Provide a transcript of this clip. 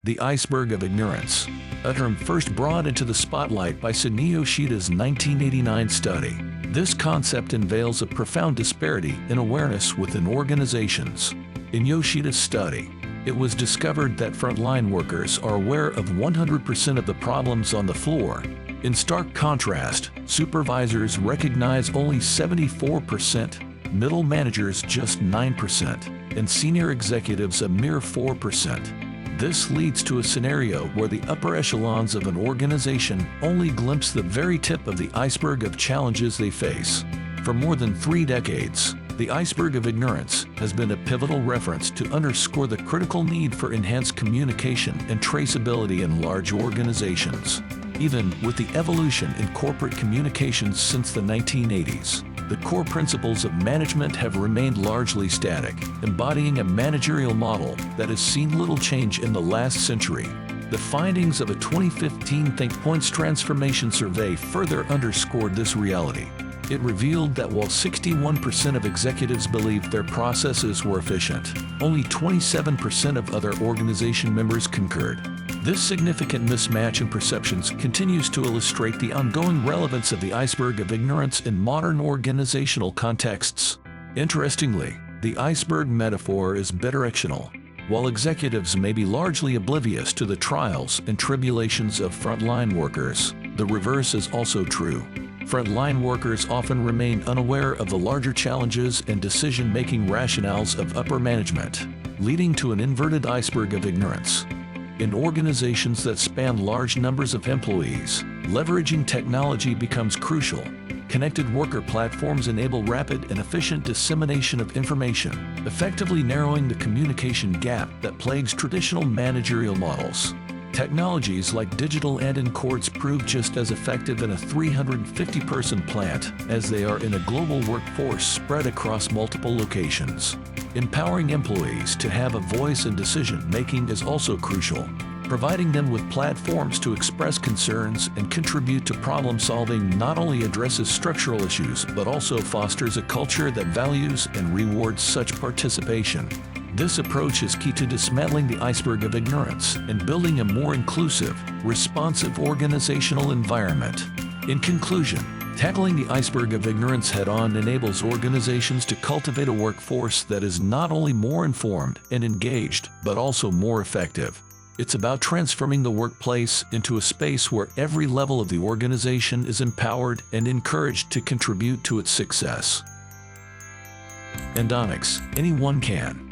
The Iceberg of Ignorance, a term first brought into the spotlight by Sidney Yoshida's 1989 study. This concept unveils a profound disparity in awareness within organizations. In Yoshida's study, it was discovered that frontline workers are aware of 100% of the problems on the floor. In stark contrast, supervisors recognize only 74%, middle managers just 9%, and senior executives a mere 4%. This leads to a scenario where the upper echelons of an organization only glimpse the very tip of the iceberg of challenges they face. For more than 3 decades, the Iceberg of Ignorance has been a pivotal reference to underscore the critical need for enhanced communication and traceability in large organizations. Even with the evolution in corporate communications since the 1980s, the core principles of management have remained largely static, embodying a managerial model that has seen little change in the last century. The findings of a 2015 Think Points Transformation Survey further underscored this reality. It revealed that while 61% of executives believed their processes were efficient, only 27% of other organization members concurred. This significant mismatch in perceptions continues to illustrate the ongoing relevance of the Iceberg of Ignorance in modern organizational contexts. Interestingly, the iceberg metaphor is bidirectional. While executives may be largely oblivious to the trials and tribulations of frontline workers, the reverse is also true. Frontline workers often remain unaware of the larger challenges and decision-making rationales of upper management, leading to an inverted iceberg of ignorance. In organizations that span large numbers of employees, leveraging technology becomes crucial. Connected worker platforms enable rapid and efficient dissemination of information, effectively narrowing the communication gap that plagues traditional managerial models. Technologies like digital end cords prove just as effective in a 350-person plant as they are in a global workforce spread across multiple locations. Empowering employees to have a voice in decision-making is also crucial. Providing them with platforms to express concerns and contribute to problem-solving not only addresses structural issues but also fosters a culture that values and rewards such participation. This approach is key to dismantling the iceberg of ignorance and building a more inclusive, responsive organizational environment. In conclusion, tackling the iceberg of ignorance head-on enables organizations to cultivate a workforce that is not only more informed and engaged, but also more effective. It's about transforming the workplace into a space where every level of the organization is empowered and encouraged to contribute to its success. Andonix, anyone can.